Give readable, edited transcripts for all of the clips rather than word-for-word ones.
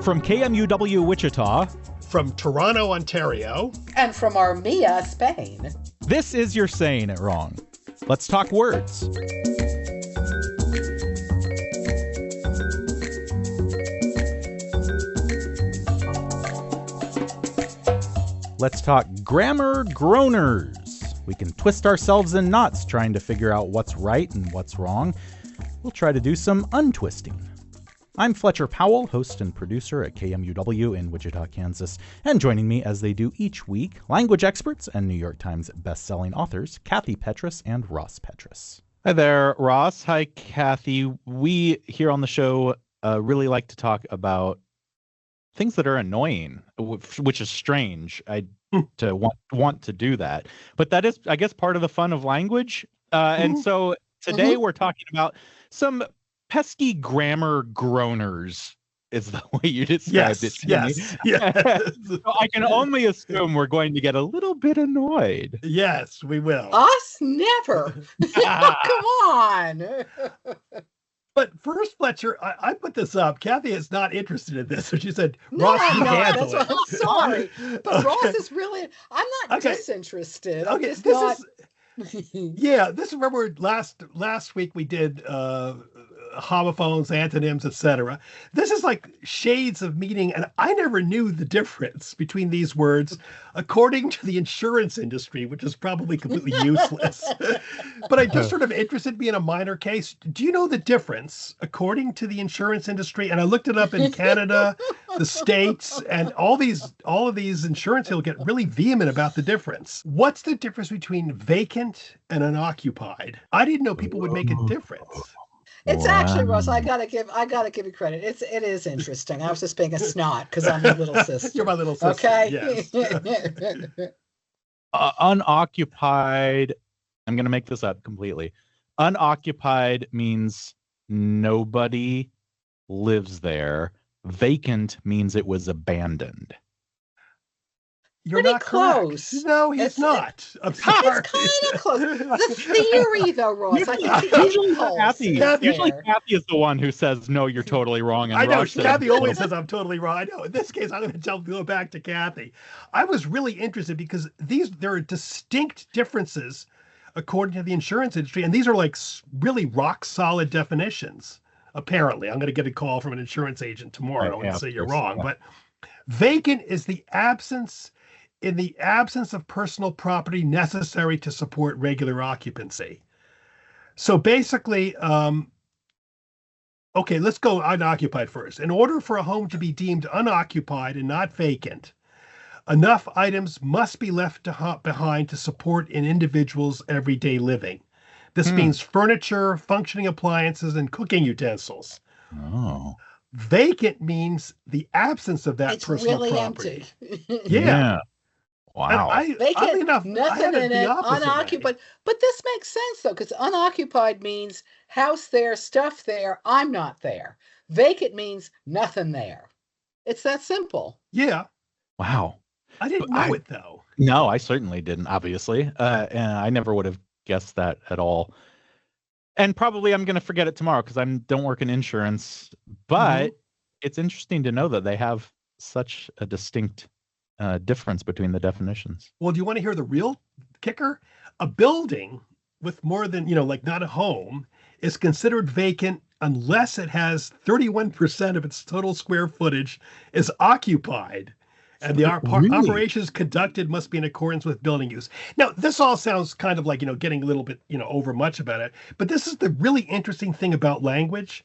From KMUW Wichita, from Toronto, Ontario, and from Armenia, Spain. This is You're Saying It Wrong. Let's talk words. Let's talk grammar groaners. We can twist ourselves in knots trying to figure out what's right and what's wrong. We'll try to do some untwisting. I'm Fletcher Powell, host and producer at KMUW in Wichita, Kansas. And joining me as they do each week, language experts and New York Times best-selling authors, Kathy Petrus and Ross Petrus. Hi there, Ross. Hi, Kathy. We here on the show really like to talk about things that are annoying, which is strange to want to do that. But that is, I guess, part of the fun of language. And so today we're talking about some pesky grammar groaners, is the way you described it to me. Yes. So I can only assume we're going to get a little bit annoyed. Yes, we will. Us? Never. Come on. But first, Fletcher, I put this up. Kathy is not interested in this. So she said, No, Ross, I'm you not. handle That's it. what I'm sorry. But Okay. Ross is really, I'm not disinterested. I'm Okay, just this not. Yeah, this remember last week we did homophones, antonyms, etc. This is like shades of meaning, and I never knew the difference between these words according to the insurance industry, which is probably completely useless. But I just sort of interested me in a minor case. Do you know the difference according to the insurance industry? And I looked it up in Canada, the States, and all of these insurance people get really vehement about the difference. What's the difference between vacant and unoccupied? I didn't know people would make a difference. It's actually, Ross, I gotta give you credit. It is interesting. I was just being a snot because I'm your little sister. You're my little sister. Okay. Yes. Unoccupied, I'm going to make this up completely. Unoccupied means nobody lives there. Vacant means it was abandoned. You're Pretty not close. Correct. No, he's not. I'm sorry. It's kind of close. The theory, though, Ross. I think the impulse is Usually there. Kathy is the one who says, no, you're totally wrong. And I know. Ross says, Kathy always says I'm totally wrong. I know. In this case, I'm going to go back to Kathy. I was really interested because there are distinct differences according to the insurance industry, and these are like really rock solid definitions. Apparently, I'm going to get a call from an insurance agent tomorrow and say you're wrong. But vacant is in the absence of personal property necessary to support regular occupancy. So basically, okay, let's go unoccupied first. In order for a home to be deemed unoccupied and not vacant, enough items must be left behind to support an individual's everyday living. This means furniture, functioning appliances, and cooking utensils. oh. Vacant means the absence of that It's personal really property. empty. Yeah. Wow. Oddly enough, I Nothing had it in the it, opposite way. unoccupied. But this makes sense, though, because unoccupied means house there, stuff there, I'm not there. Vacant means nothing there. It's that simple. Yeah. Wow. I didn't know it, though. No, I certainly didn't, obviously. And I never would have guessed that at all. And probably I'm going to forget it tomorrow because I don't work in insurance. But it's interesting to know that they have such a distinct difference between the definitions. Well, do you want to hear the real kicker? A building with more than, like not a home, is considered vacant unless it has 31% of its total square footage is occupied. And the operations conducted must be in accordance with building use. Now, this all sounds kind of like, getting a little bit, over much about it. But this is the really interesting thing about language.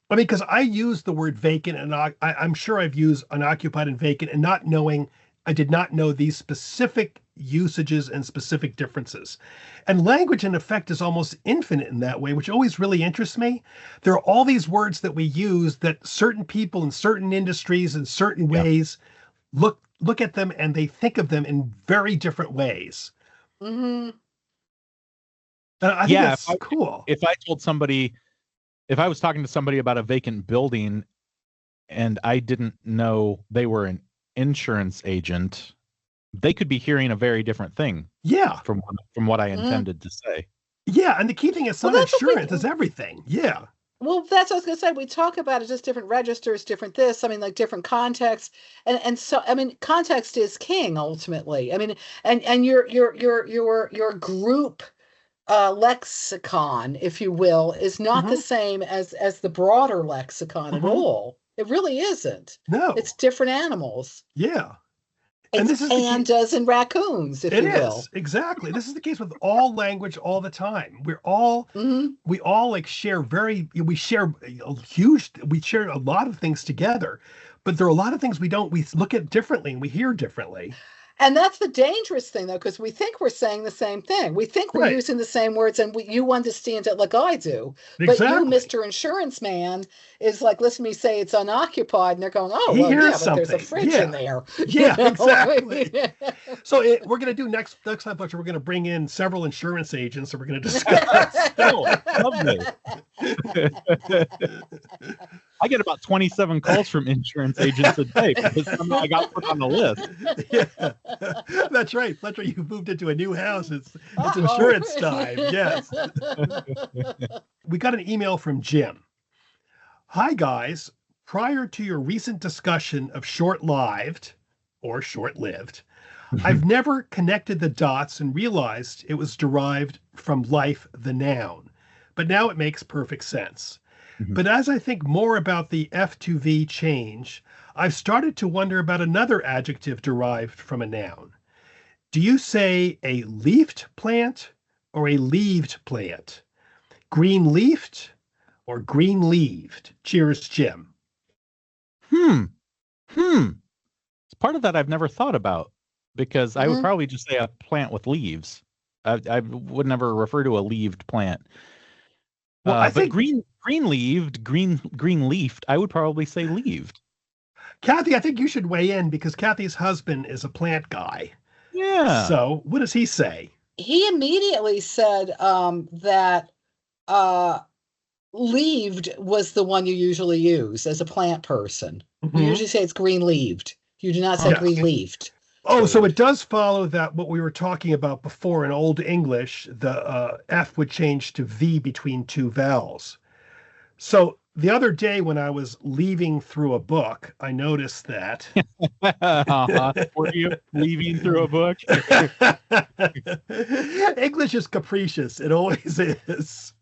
I mean, because I use the word vacant, and I'm sure I've used unoccupied and vacant, and I did not know these specific usages and specific differences. And language, in effect, is almost infinite in that way, which always really interests me. There are all these words that we use that certain people in certain industries in certain ways look at them and they think of them in very different ways. Mm-hmm. And I think that's cool. If I was talking to somebody about a vacant building and I didn't know they were an insurance agent, they could be hearing a very different thing. Yeah. From what I intended to say. Yeah. And the key thing is not insurance, it's everything. Yeah. Well, that's what I was gonna say. We talk about it just different registers, different this. I mean, like different contexts, and so I mean, context is king ultimately. I mean, and your group lexicon, if you will, is not the Hmm. same as the broader lexicon at Hmm. all. It really isn't. No. It's different animals. Yeah. And It's this is the case. pandas and raccoons, if It you is will. exactly. This is the case with all language all the time. We all like share we share we share a lot of things together, but there are a lot of things we look at differently and we hear differently. And that's the dangerous thing, though, because we think we're saying the same thing. We think we're Right. using the same words, and you understand it like I do. But you, Exactly. Mr. Insurance Man, is like, listen to me say it's unoccupied, and they're going, oh, He well, hears yeah, but there's a something. fridge in Yeah. there. Yeah, exactly. Yeah. So we're going to do next time, Fletcher, we're going to bring in several insurance agents and we're going to discuss. Oh, lovely. I get about 27 calls from insurance agents a day because somehow I got put on the list. Yeah, that's right. Fletcher, you moved into a new house. It's Uh-oh. insurance time. Yes. We got an email from Jim. Hi, guys. Prior to your recent discussion of short-lived or short-lived, I've never connected the dots and realized it was derived from life, the noun. But now it makes perfect sense. Mhm. But as I think more about the F to V change, I've started to wonder about another adjective derived from a noun. Do you say a leafed plant or a leaved plant? Green leafed or green leaved? Cheers, Jim. Hmm. It's part of that I've never thought about because I would Mhm. probably just say a plant with leaves. I would never refer to a leaved plant. Well, I But think, green leaved, green leafed, I would probably say leaved. Kathy, I think you should weigh in because Kathy's husband is a plant guy. Yeah. So what does he say? He immediately said that uh, leaved was the one you usually use as a plant person. You Mhm. usually say it's green leaved. You do not say Yes. green leafed. Oh, so it does follow that what we were talking about before in Old English, the F would change to V between two vowels. So the other day when I was leaving through a book, I noticed that. Were you leaving through a book? English is capricious. It always is.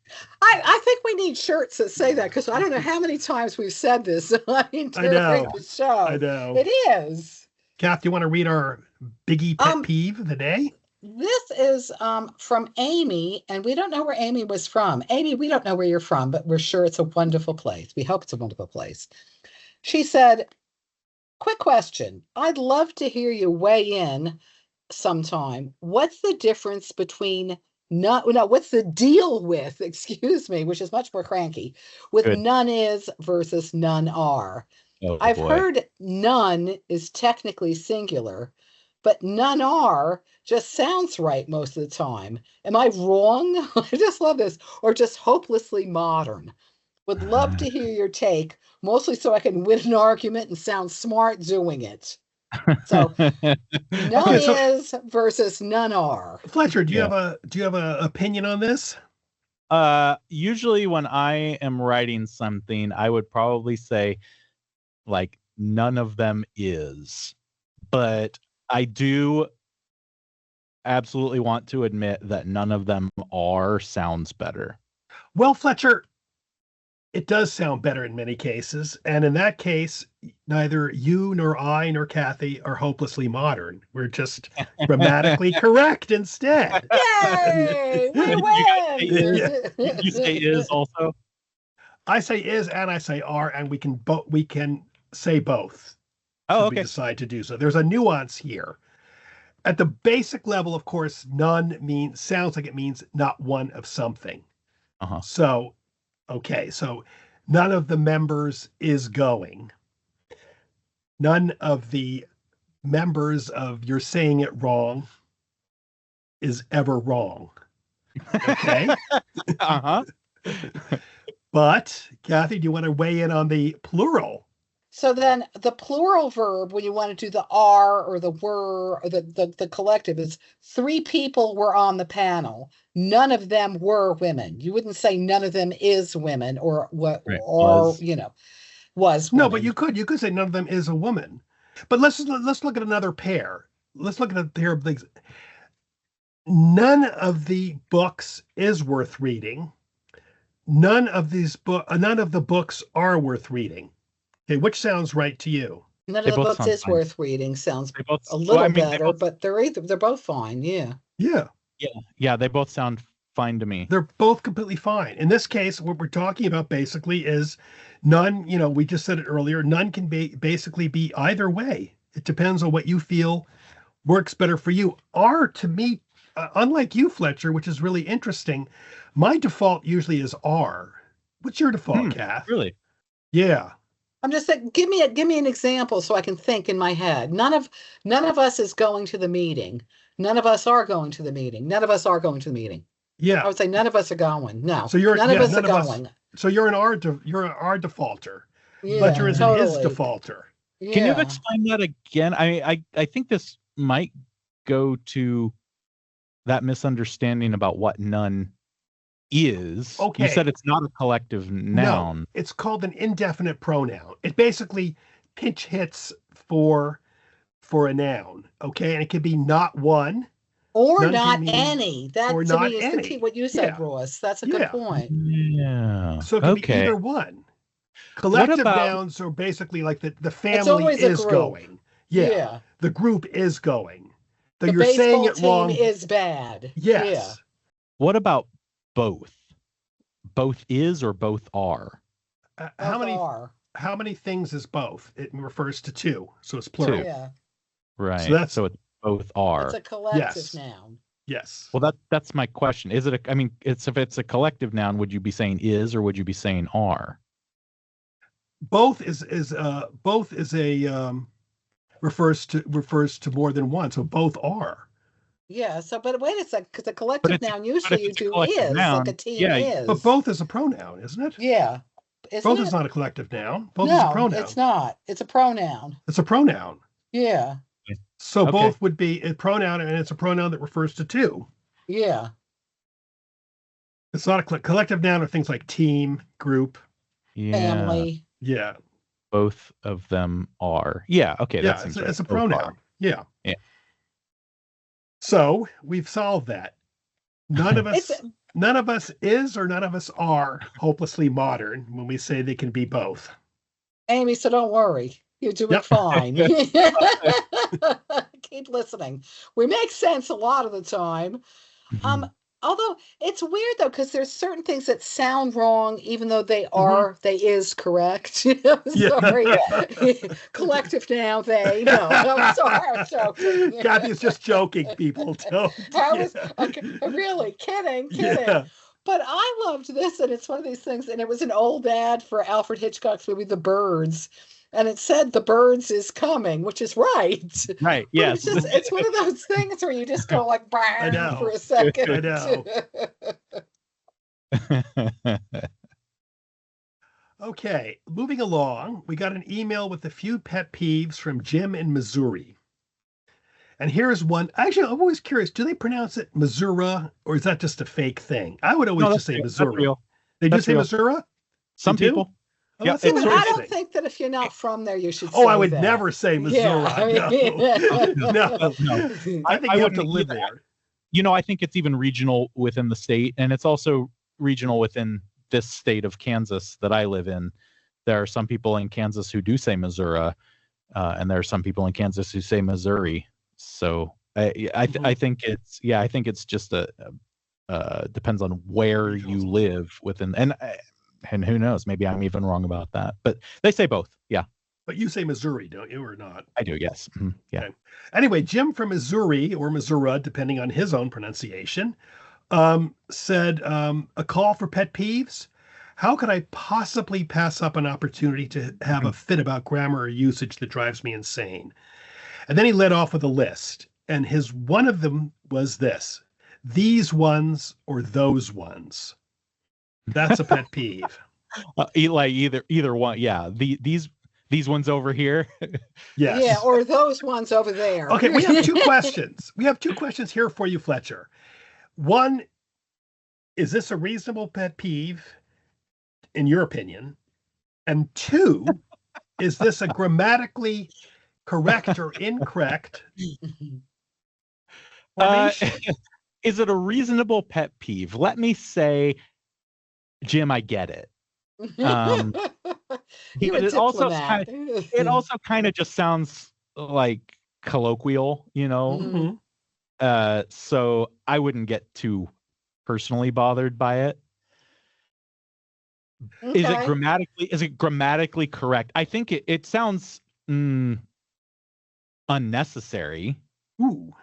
I think we need shirts that say that because I don't know how many times we've said this during know. the show. I know. It is. Kath, do you want to read our biggie pet Um, peeve of the day? This is from Amy, and we don't know where Amy was from. Amy, we don't know where you're from, but we're sure it's a wonderful place. We hope it's a wonderful place. She said, quick question. I'd love to hear you weigh in sometime. What's the difference between what's the deal with, excuse me, which is much more cranky, with Good. none is versus none are? Oh, I've boy. heard none is technically singular, but none are just sounds right most of the time. Am I wrong? I just love this. Or just hopelessly modern. Would love to hear your take, mostly so I can win an argument and sound smart doing it. So none Okay, so is versus none are. Fletcher, do you Yeah. have a opinion on this? Usually when I am writing something, I would probably say like none of them is. But I do absolutely want to admit that none of them are sounds better. Well, Fletcher, it does sound better in many cases, and in that case, neither you nor I nor Kathy are hopelessly modern. We're just grammatically correct instead. Yay! We You guys say win! You say is also? I say is and I say are, and we can say both. Oh, should okay. we decide to do so. There's a nuance here. At the basic level, of course, none sounds like it means not one of something. Uh-huh. So, okay, so none of the members is going. None of the members of You're Saying It Wrong is ever wrong. Okay. Uh-huh. But Kathy, do you want to weigh in on the plural? So then the plural verb, when you want to do the are or the were or the collective, is 3 people were on the panel. None of them were women. You wouldn't say none of them is women or what Right. or Was. was No, women. but you could say none of them is a woman. But let's look at another pair. Let's look at a pair of things. None of the books is worth reading. None of the books are worth reading. Okay, which sounds right to you? None They of the both books sound is fine. worth reading. Sounds They both. a little well, I mean, better, but they're both fine. Yeah. Yeah, yeah, they both sound fine to me. they're both completely fine. In this case, what we're talking about basically is none, we just said it earlier, none can basically be either way. It depends on what you feel works better for you. Are, to me, unlike you, Fletcher, which is really interesting, my default usually is are. What's your default, Kath? Really? Yeah. I'm just saying, give me an example so I can think in my head. None of us is going to the meeting. None of us are going to the meeting. None of us are going to the meeting. Yeah. I would say none of us are going. No. So none of us are going. So you're an R defaulter. Yeah, Fletcher is totally. an is defaulter. Yeah. Can you explain that again? I think this might go to that misunderstanding about what none is. Okay. You said it's not a collective noun. No, it's called an indefinite pronoun. It basically pinch hits for a noun. Okay, and it can be not one or not any. That or to not me is any. the key. What you said, Yeah. Ross. That's a good point. Yeah. So it can be either one. Collective nouns are basically like the family is going. Yeah. The group is going. So you're saying it wrong. Team is bad. Yes. Yeah. What about both? Both is or both are? How many things is both? It refers to 2, so it's plural. Yeah. Right. So it's both are. It's a collective noun. Yes. Well, that's my question. Is it? If it's a collective noun, would you be saying is or would you be saying are? Both is refers to more than one, so both are. Yeah. So, but wait a second, because a collective noun usually you do is noun, like a team is. But both is a pronoun, isn't it? Yeah. Both is not a collective noun. Both is a pronoun. It's not. It's a pronoun. It's a pronoun. Yeah. So both would be a pronoun, and it's a pronoun that refers to 2. Yeah. It's not a collective noun of things like team, group, family. Yeah. Both of them are. Yeah. Okay. Yeah. It's a pronoun. Yeah. Yeah. So we've solved that. None of us is or none of us are hopelessly modern when we say they can be both. Amy, so don't worry. You're doing fine. Keep listening. We make sense a lot of the time. Although it's weird though, because there's certain things that sound wrong, even though they are, they is correct. Sorry. Collective now, they. No, I'm sorry. I'm joking. Kathy is just joking, people. Don't. Really kidding. Yeah. But I loved this, and it's one of these things, and it was an old ad for Alfred Hitchcock's movie, The Birds. And it said The Birds is coming, which is right. Right. Yes. It's one of those things where you just go like for a second. I know. Okay, moving along, we got an email with a few pet peeves from Jim in Missouri. And here's one. Actually, I'm always curious, do they pronounce it Missouri, or is that just a fake thing? I would always just say Missouri. They do say Missouri? Some people. Oh, yeah, I don't think that if you're not from there, you should say I would never say Missouri. Yeah. No. I think you have to live there. I think it's even regional within the state, and it's also regional within this state of Kansas that I live in. There are some people in Kansas who do say Missouri, and there are some people in Kansas who say Missouri. So I think it's just depends on where you live within, and who knows, maybe I'm even wrong about that, but they say both. Yeah. But you say Missouri, don't you, or not? I do, yes. Mm-hmm. Yeah. Okay. Anyway, Jim from Missouri, or Missouri, depending on his own pronunciation, said, a call for pet peeves. How could I possibly pass up an opportunity to have a fit about grammar or usage that drives me insane? And then he led off with a list. And one of them was this: these ones or those ones. That's a pet peeve. Like either one. Yeah. These these ones over here. Yes. Yeah, or those ones over there. Okay, we have two questions. We have two questions here for you, Fletcher. One, is this a reasonable pet peeve, in your opinion? And two, is this a grammatically correct or incorrect formation? Is it a reasonable pet peeve? Let me say, Jim, I get it. You're a It also diplomat. kind of just sounds like colloquial, you know. Mhm. So I wouldn't get too personally bothered by it. Okay. Is it grammatically correct? I think it sounds unnecessary. Ooh,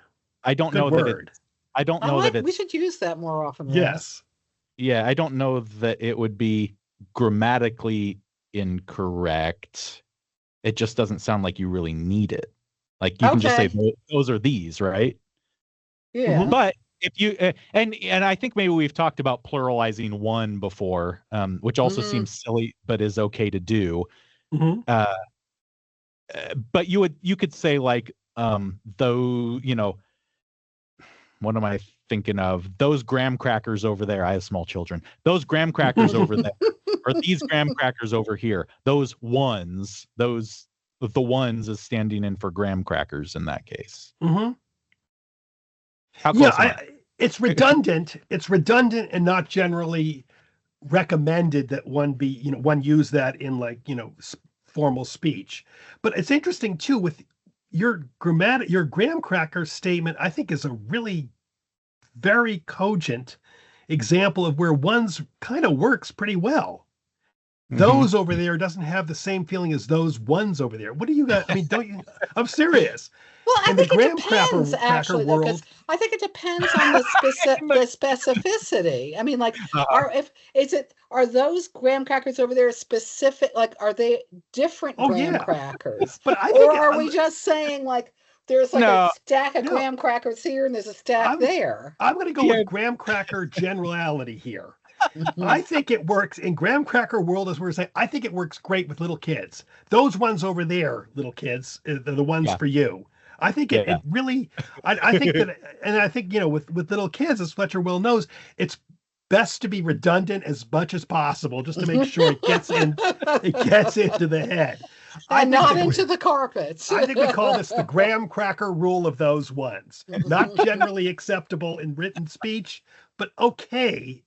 I don't good know word. that I don't know that it's We should use that more often. Ross. Yes. yeah, I don't know that it would be grammatically incorrect. It just doesn't sound like you really need it. Like you can just say those are these, right? Yeah. But if you and I think maybe we've talked about pluralizing one before, which also seems silly, but is okay to do. But you could say like though, you know, what am I thinking of? Those graham crackers over there. I have small children. Those graham crackers over there, or these graham crackers over here. Those ones, the ones is standing in for graham crackers in that case. Mm-hmm. How close am I? It's redundant. It's redundant and not generally recommended that one use that in like, formal speech. But it's interesting too with your graham cracker statement, I think is a really very cogent example of where one's kind of works pretty well. Those over there doesn't have the same feeling as those ones over there. What do you got? I mean, don't you? I'm serious. Well, I think it depends, cracker world, because I think it depends on the specificity. I mean, like, are those graham crackers over there specific? Like, are they different graham crackers? But are we just saying like there's like a stack of graham crackers here and there's a stack there? I'm going to go with graham cracker generality here. I think it works in graham cracker world, as we were saying. I think it works great with little kids. Those ones over there, little kids, they're the ones for you. I think it really, I think that, and I think, with little kids, as Fletcher well knows, it's best to be redundant as much as possible, just to make sure it gets into the head. And not into the carpets. I think we call this the graham cracker rule of those ones. Not generally acceptable in written speech, but okay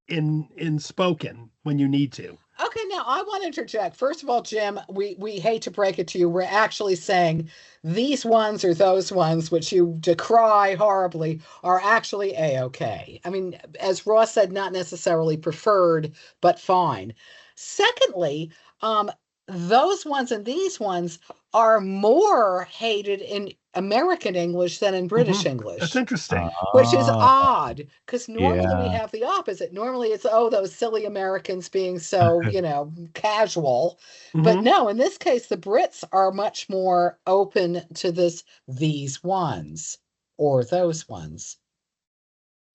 in spoken when you need to. Okay, now I want to interject. First of all, Jim, we hate to break it to you. We're actually saying these ones or those ones, which you decry horribly, are actually A-okay. I mean, as Ross said, not necessarily preferred, but fine. Secondly, those ones and these ones are more hated in American English than in British English. That's interesting. Which is odd, because normally we have the opposite. Normally it's, those silly Americans being so, casual. But no, in this case, the Brits are much more open to these ones or those ones.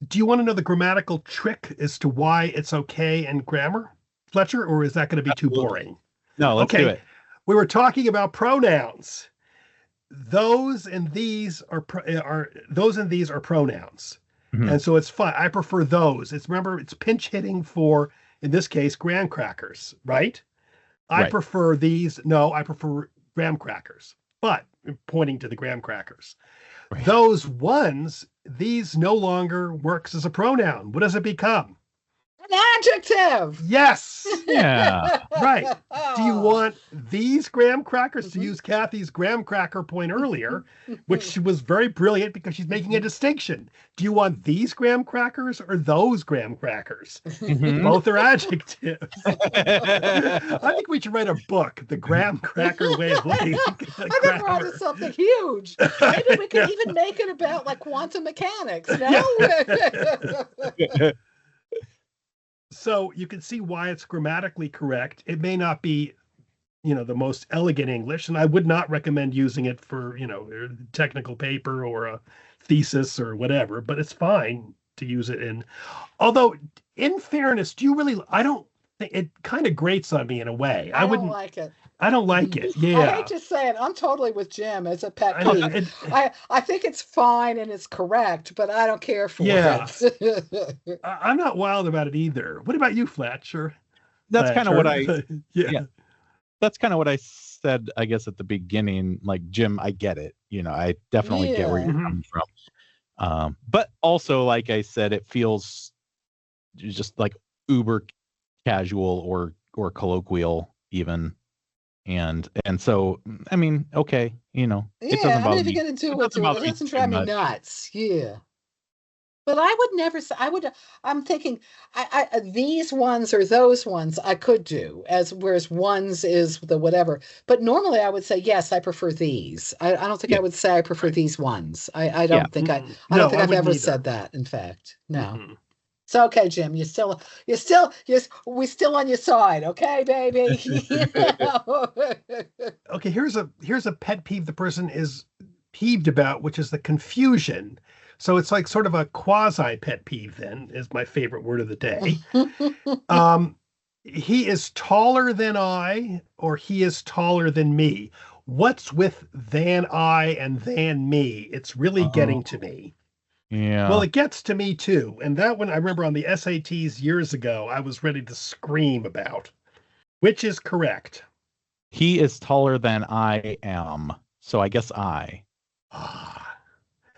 Do you want to know the grammatical trick as to why it's okay in grammar, Fletcher, or is that going to be too boring? No, let's do it. We were talking about pronouns. Those and these are pronouns, and so it's fine. I prefer those. It's pinch hitting for, in this case, graham crackers, right? I prefer these. No, I prefer graham crackers, but pointing to the graham crackers. Right. Those ones, these no longer works as a pronoun. What does it become? An adjective. Yes. Yeah. Right. Do you want these graham crackers, to use Kathy's graham cracker point earlier, which was very brilliant because she's making a distinction. Do you want these graham crackers or those graham crackers? Both are adjectives. I think we should write a book, The Graham Cracker Way of Looking at I think we're onto something huge. Maybe we could even make it about like quantum mechanics, no? So you can see why it's grammatically correct. It may not be, the most elegant English, and I would not recommend using it for, a technical paper or a thesis or whatever, but it's fine to use it in. Although, in fairness, I don't it kind of grates on me in a way. I don't like it. I don't like it. I Yeah. hate to say it. I'm totally with Jim as a pet I know, peeve. I think it's fine and it's correct, but I don't care for it. I'm not wild about it either. What about you, Fletcher? That's kind of what I yeah. That's kind of what I said, I guess, at the beginning. Like, Jim, I get it. I definitely get where you're coming from. But also, like I said, it feels just like uber casual or colloquial even. And so, I mean, okay, it doesn't bother if me. you're going to do it doesn't drive me nuts. Yeah. But I would never say, I'm thinking, these ones or those ones I could do, whereas ones is the whatever. But normally I would say, yes, I prefer these. I don't think I would say I prefer these ones. I don't think I don't think I've ever said that, in fact. No. So, okay, Jim, we still on your side, okay, baby? Okay, here's a pet peeve the person is peeved about, which is the confusion. So it's like sort of a quasi pet peeve then, is my favorite word of the day. He is taller than I, or he is taller than me. What's with than I and than me? It's really getting to me. Yeah. Well, it gets to me too. And that one, I remember on the SATs years ago, I was ready to scream about. Which is correct? He is taller than I am. So I guess I.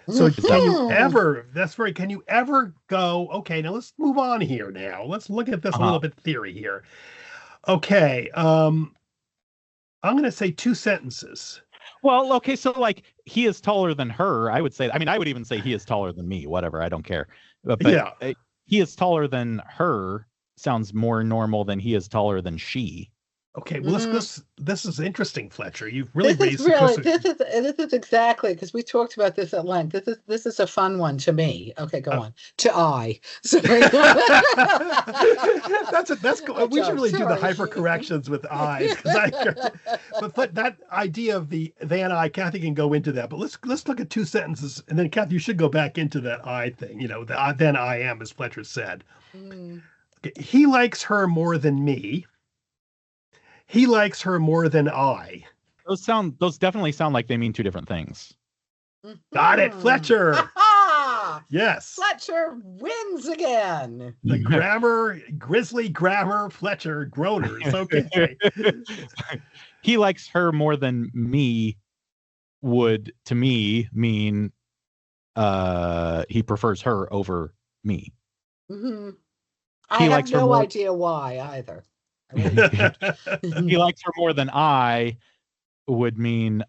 So can you ever go, okay, now let's move on here now. Let's look at this a little bit theory here. Okay. I'm going to say 2 sentences. Well, okay, so like he is taller than her, I would say. I mean, I would even say he is taller than me, whatever, I don't care. But he is taller than her sounds more normal than he is taller than she. Okay, well, this is interesting, Fletcher. You've really raised this is exactly, because we talked about this at length. This is a fun one to me. Okay, go on. To I. Sorry. that's cool. We should really do the hypercorrections with I's, but that idea of the than I, Kathy can go into that. But let's look at 2 sentences, and then Kathy, you should go back into that I thing. The then I am, as Fletcher said. Okay, he likes her more than me. He likes her more than I. Those definitely sound like they mean 2 different things. Got it, Fletcher. Yes. Fletcher wins again. The grizzly grammar, Fletcher, groaners. Okay. He likes her more than me would, to me, mean he prefers her over me. I have no idea why either. He likes her more than I would mean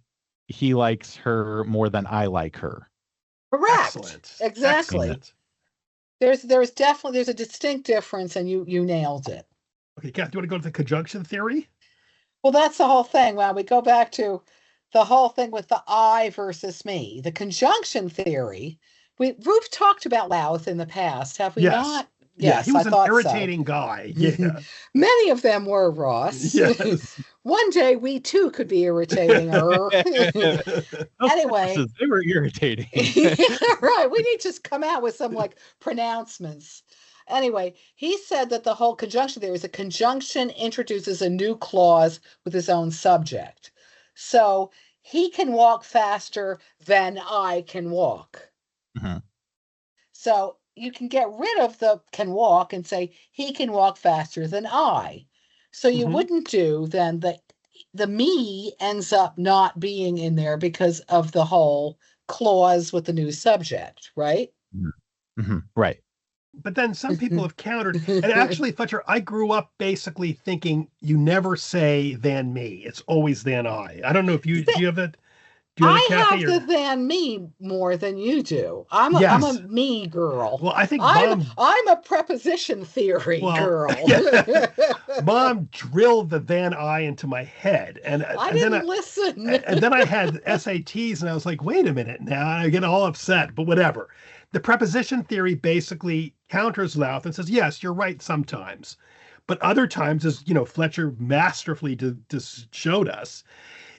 he likes her more than I like her. Correct. Excellent. Exactly. Excellent. There's a distinct difference, and you nailed it. Okay, Kath, do you want to go to the conjunction theory? Well, that's the whole thing. Well, we go back to the whole thing with the I versus me. The conjunction theory, we've talked about Louth in the past, have we not? Yes, he was an irritating guy. Yeah. Many of them were, Ross. Yes. One day we too could be irritating her. Anyway. They were irritating. Right. We need to just come out with some pronouncements. Anyway, he said that the whole conjunction theory is a conjunction introduces a new clause with its own subject. So he can walk faster than I can walk. So you can get rid of the can walk and say he can walk faster than I. So you wouldn't do then the me ends up not being in there because of the whole clause with the new subject, right? Right. But then some people have countered, and actually, Fletcher, I grew up basically thinking you never say than me. It's always than I. I don't know if do you have that? I have the than me more than you do. I'm a me girl. Well, I think I'm a preposition theory girl. Mom drilled the than I into my head, and I didn't listen. And then I had SATs, and I was like, wait a minute now. I get all upset, but whatever. The preposition theory basically counters Louth and says, yes, you're right sometimes, but other times, as Fletcher masterfully showed us,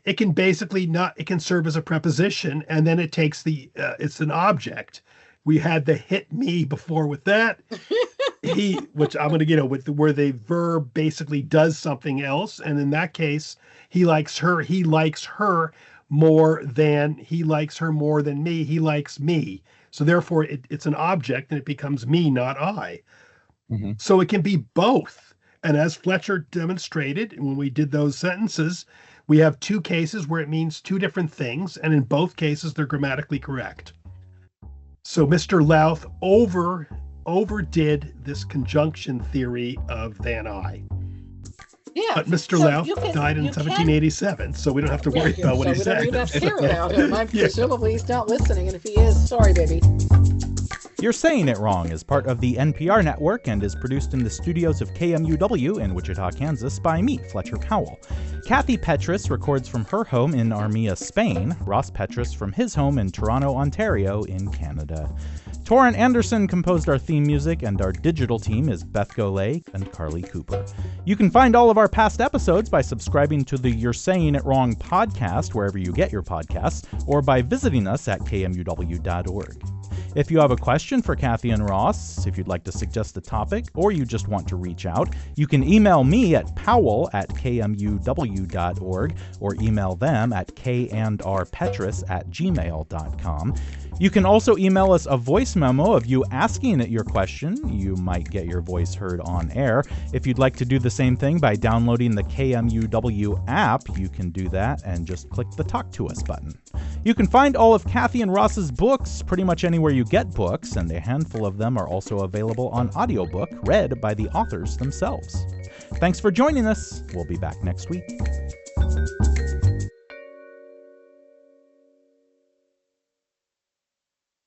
it can basically it can serve as a preposition, and then it takes it's an object. We had the hit me before with that. which I'm going to, where the verb basically does something else. And in that case, he likes her more than me. He likes me. So therefore it's an object and it becomes me, not I. Mm-hmm. So it can be both. And as Fletcher demonstrated, when we did those sentences, we have two cases where it means two different things. And in both cases, they're grammatically correct. So Mr. Louth overdid this conjunction theory of than I. Yeah. But Mr. Louth died in 1787, so we don't have to worry about what he said. We don't have to hear about him. Presumably he's not listening, and if he is, sorry, baby. You're Saying It Wrong is part of the NPR network and is produced in the studios of KMUW in Wichita, Kansas by me, Fletcher Powell. Kathy Petrus records from her home in Armia, Spain, Ross Petrus from his home in Toronto, Ontario in Canada. Torrin Anderson composed our theme music, and our digital team is Beth Golay and Carly Cooper. You can find all of our past episodes by subscribing to the You're Saying It Wrong podcast wherever you get your podcasts, or by visiting us at kmuw.org. If you have a question for Kathy and Ross, if you'd like to suggest a topic, or you just want to reach out, you can email me at powell@kmuw.org or email them at kandrpetrus@gmail.com. You can also email us a voice memo of you asking your question. You might get your voice heard on air. If you'd like to do the same thing by downloading the KMUW app, you can do that and just click the Talk to Us button. You can find all of Kathy and Ross's books pretty much anywhere you get books, and a handful of them are also available on audiobook read by the authors themselves. Thanks for joining us. We'll be back next week.